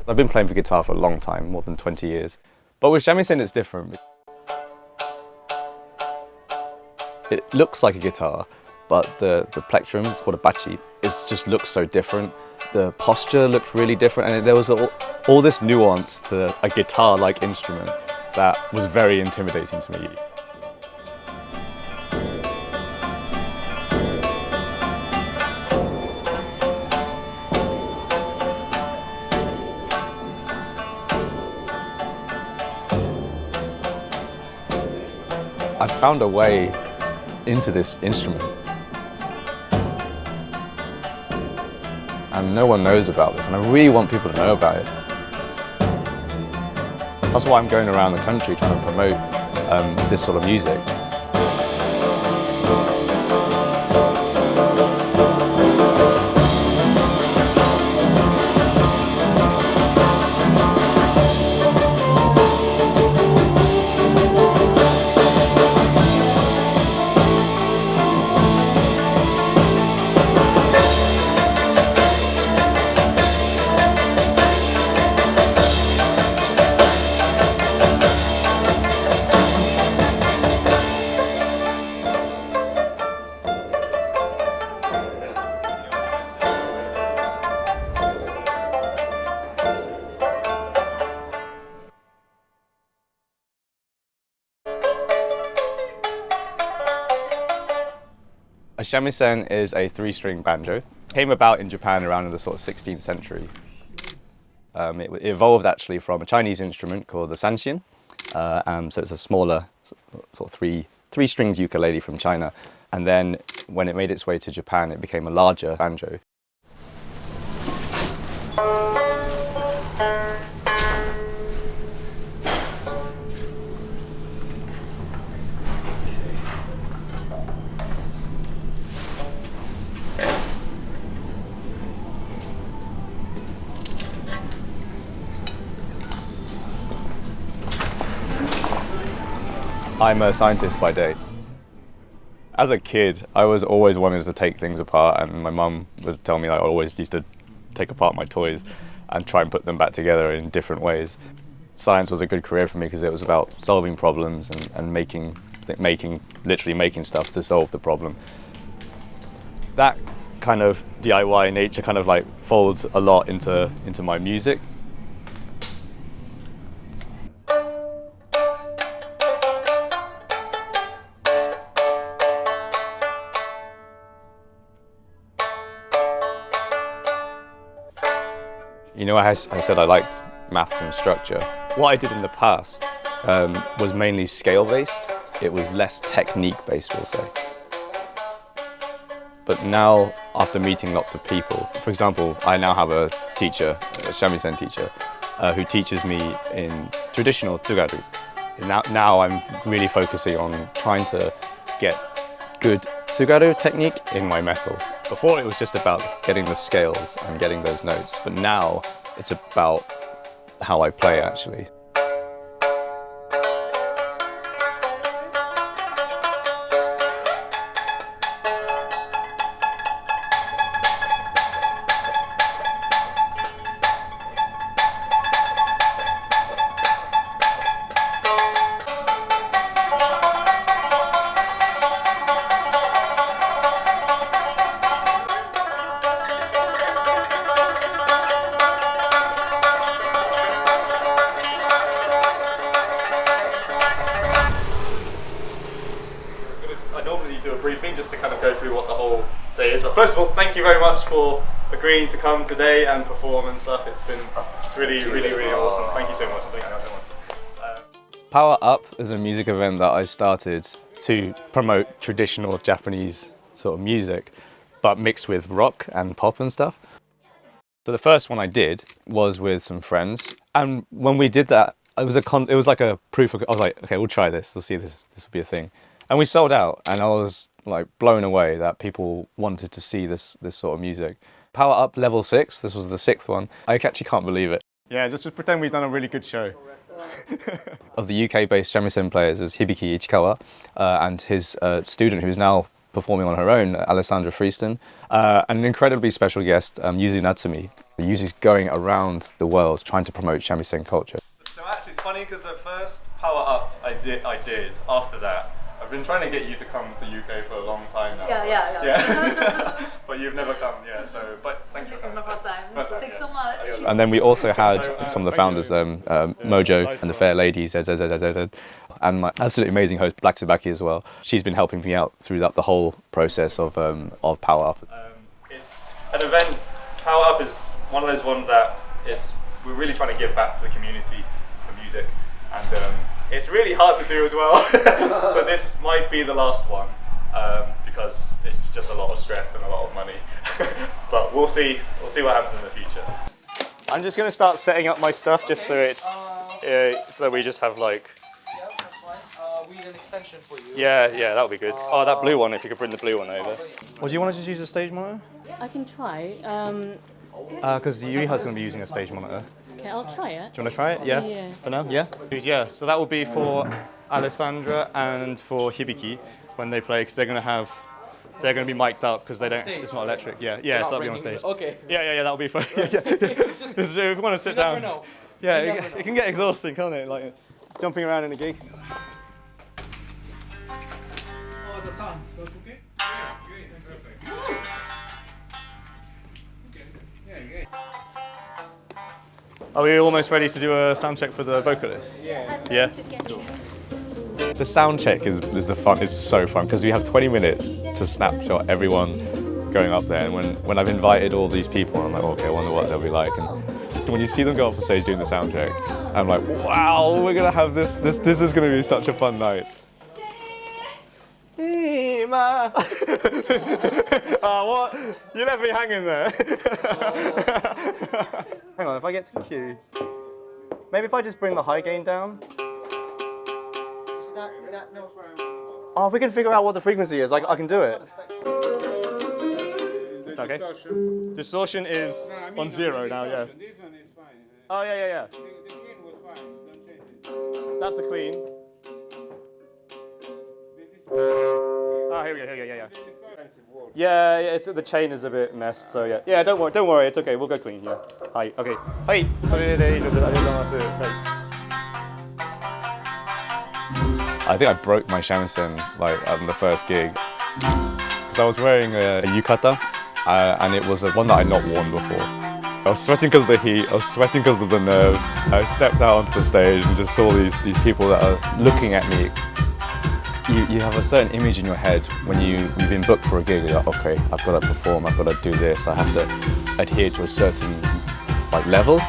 I've been playing the guitar for a long time, more than 20 years. But with shamisen it's different. It looks like a guitar, but the plectrum, it's called a bachi, it just looks so different. The posture looked really different, and there was all this nuance to a guitar-like instrument that was very intimidating to me. I found a way into this instrument, and no one knows about this, and I really want people to know about it. That's why I'm going around the country trying to promote this sort of music. A shamisen is a three-string banjo. It came about in Japan around in the sort of 16th century. It evolved actually from a Chinese instrument called the sanshin. So it's a smaller sort of three-stringed ukulele from China. And then when it made its way to Japan, it became a larger banjo. I'm a scientist by day. As a kid, I was always wanting to take things apart, and my mum would tell me I always used to take apart my toys and try and put them back together in different ways. Science was a good career for me because it was about solving problems and literally making stuff to solve the problem. That kind of DIY nature kind of like folds a lot into my music. You know, I said I liked maths and structure. What I did in the past was mainly scale-based. It was less technique-based, we'll say. But now, after meeting lots of people, for example, I now have a teacher, a shamisen teacher, who teaches me in traditional tsugaru. Now I'm really focusing on trying to get good tsugaru technique in my metal. Before it was just about getting the scales and getting those notes, but now it's about how I play actually. Just to kind of go through what the whole day is. But first of all, thank you very much for agreeing to come today and perform and stuff. It's really awesome. Thank you so much. Power Up is a music event that I started to promote traditional Japanese sort of music, but mixed with rock and pop and stuff. So the first one I did was with some friends, and when we did that, it was like a proof of. I was like, okay, we'll try this. We'll see this will be a thing, and we sold out, and I was like blown away that people wanted to see this sort of music. Power Up level 6, this was the 6th one. I actually can't believe it. Yeah, just pretend we've done a really good show. Of the UK-based shamisen players is Hibiki Ichikawa and his student who's now performing on her own, Alessandra Freeston, and an incredibly special guest, Yuzu Natsumi. Yuzu's going around the world trying to promote shamisen culture. So actually it's funny because the first power up I did after that, I've been trying to get you to come to UK for a long time now. Yeah. But you've never come, but thank you for coming. This is my first time. Thanks so much. And then we also had some of the founders, Mojo and the Fair Lady, ZZZZZ, and my absolutely amazing host, Black Tsubaki as well. She's been helping me out through the whole process of Power Up. It's an event. Power Up is one of those ones that we're really trying to give back to the community for music, and it's really hard to do as well. So this might be the last one because it's just a lot of stress and a lot of money. But we'll see what happens in the future. I'm just going to start setting up my stuff just so it's so we just have like. Yeah, that's fine. We need an extension for you. Yeah, that would be good. Oh, that blue one, if you could bring the blue one over. Or do you want to just use a stage monitor? I can try. Because Yuiha's going to be using a stage monitor. Okay, I'll try it. Do you want to try it? Yeah? Yeah. For now? Yeah? Yeah, so that will be for Alessandra and for Hibiki when they play, because they're going to be mic'd up because it's not electric. Yeah, so that'll be on stage. Okay. Yeah, that'll be fun. Just if you want to sit down. Never know. Yeah, it can get exhausting, can't it? Like jumping around in a gig. Oh, the sounds work okay? Yeah, great, perfect. Okay, yeah, great. Are we almost ready to do a sound check for the vocalist? Yeah. The sound check is the fun. It's so fun because we have 20 minutes to snapshot everyone going up there. And when I've invited all these people, I'm like, okay, I wonder what they'll be like. And when you see them go off the stage doing the sound check, I'm like, wow, we're gonna have this. This is gonna be such a fun night. Oh, what? You left me hanging there. Hang on, if I get to Q, maybe if I just bring the high gain down. Oh, if we can figure out what the frequency is, I can do it. It's okay. Distortion is on 0 now, yeah. This one is fine. Oh, yeah. The clean was fine. Don't change it. That's the clean. Oh, here we go, yeah. Yeah, it's the chain is a bit messed, so yeah. Yeah, don't worry, it's okay, we'll go clean, yeah. Hi, okay. Hi. I think I broke my shamisen like on the first gig. Because I was wearing a yukata, and it was one that I'd not worn before. I was sweating because of the heat, I was sweating because of the nerves. I stepped out onto the stage and just saw these people that are looking at me. You have a certain image in your head when you've been booked for a gig. You're like, okay, I've got to perform, I've got to do this, I have to adhere to a certain level.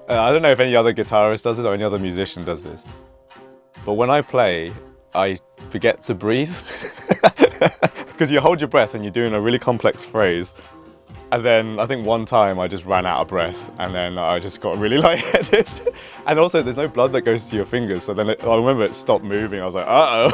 I don't know if any other guitarist does this or any other musician does this, but when I play, I forget to breathe because you hold your breath and you're doing a really complex phrase. And then I think one time I just ran out of breath and then I just got really lightheaded. And also there's no blood that goes to your fingers, so then I remember it stopped moving. I was like, uh-oh.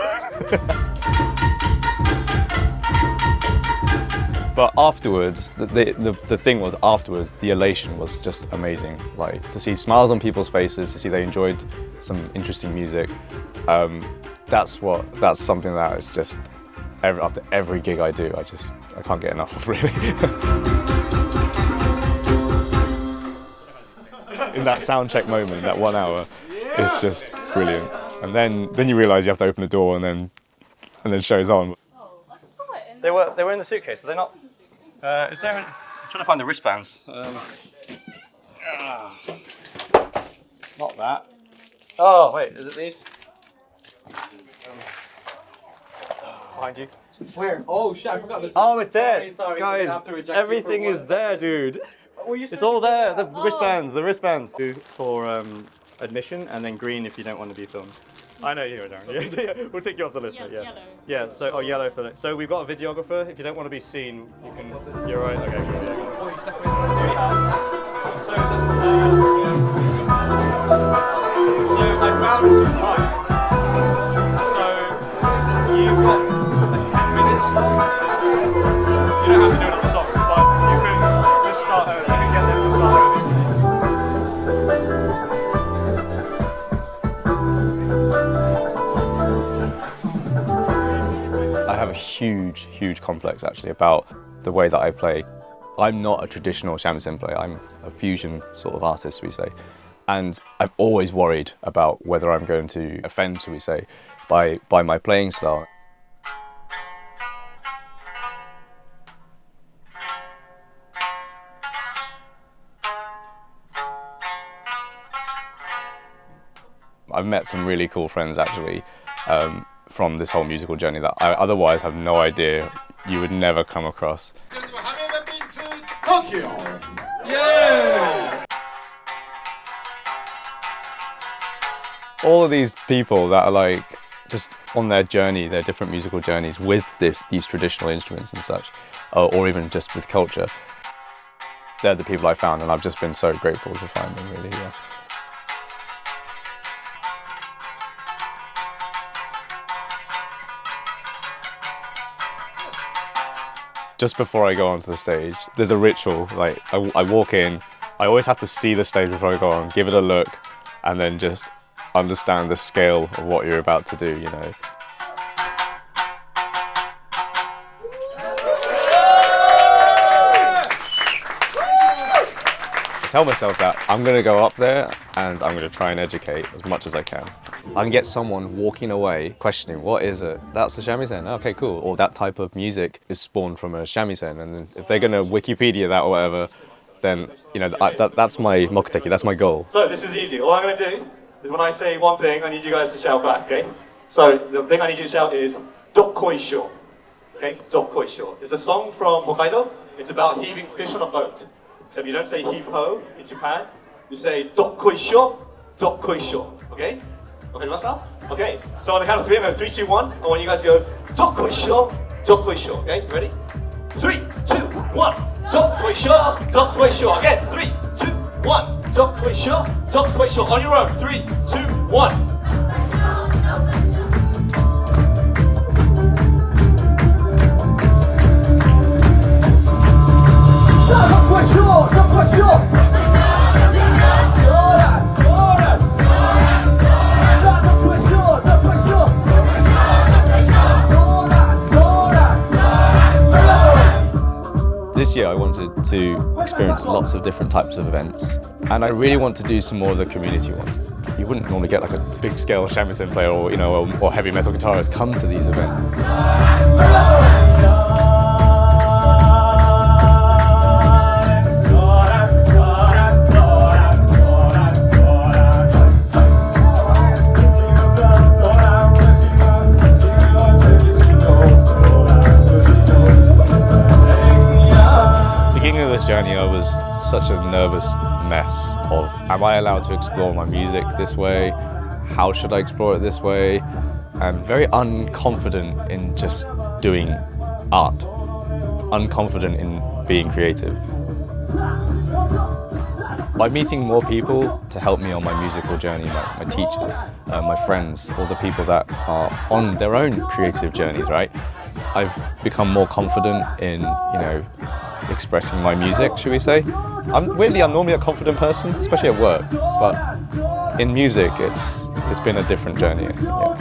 But afterwards, the thing was afterwards, the elation was just amazing. Like to see smiles on people's faces, to see they enjoyed some interesting music. That's something that is just, after every gig I do, I can't get enough of, really. In that sound check moment, that 1 hour, it's just brilliant. And then you realise you have to open the door and then show's on. Oh, I saw it in They were in the suitcase. Are they not? Is there? I'm trying to find the wristbands. Not that. Oh wait, is it these? Behind you. Where? Oh shit, I forgot this. Oh, it's there. Sorry, Guys, have to reject you everything for is one. there, dude. Were you It's all there. The wristbands. For admission, and then green if you don't want to be filmed. I know you, Darren. Yeah, we'll take you off the list, mate. Yeah. Yellow. Yeah. So, yellow for that. So we've got a videographer. If you don't want to be seen, you can. You're right. Okay. So I found some time. So you've got 10 minutes. You don't have to do another song, but you can just start early. You can get them to start early. have a huge complex actually about the way that I play. I'm not a traditional shamisen player, I'm a fusion sort of artist, we say. And I've always worried about whether I'm going to offend, shall we say, by my playing style. I've met some really cool friends actually from this whole musical journey that I otherwise have no idea you would never come across. Tokyo! Yeah! All of these people that are like just on their journey, their different musical journeys with these traditional instruments and such, or even just with culture, they're the people I found, and I've just been so grateful to find them, really. Yeah. Just before I go onto the stage, there's a ritual. Like I walk in, I always have to see the stage before I go on, give it a look, and then just understand the scale of what you're about to do, you know. I tell myself that I'm going to go up there and I'm going to try and educate as much as I can. I can get someone walking away questioning, what is it? That's a shamisen, okay, cool. Or that type of music is spawned from a shamisen, and then if they're going to Wikipedia that or whatever, then, you know, that's my mokuteki, that's my goal. So this is easy. All I'm going to do is when I say one thing, I need you guys to shout back, okay? So the thing I need you to shout is Dokkoisho. Okay, Dokkoisho. It's a song from Hokkaido. It's about heaving fish on a boat. So you don't say heave ho in Japan, you say Dokkoisho, Dokkoisho. Okay? Okay, so on the count of 3, I'm going 3, 2, 1. I want you guys to go Dokkoisho, Dokkoisho. Okay, you ready? 3, 2, 1. Dokkoisho, Dokkoisho. Again, 3, 2, 1. Dokkoisho, Dokkoisho. On your own. 3, 2, 1. This year I wanted to experience lots of different types of events, and I really want to do some more of the community ones. You wouldn't normally get like a big scale shamisen player or, you know, or heavy metal guitarist come to these events. Journey, I was such a nervous mess of, am I allowed to explore my music this way? How should I explore it this way? And very unconfident in just doing art, unconfident in being creative. By meeting more people to help me on my musical journey, like my teachers, my friends, all the people that are on their own creative journeys, right? I've become more confident in, you know, expressing my music, should we say. I'm normally a confident person, especially at work, but in music it's been a different journey. Yeah.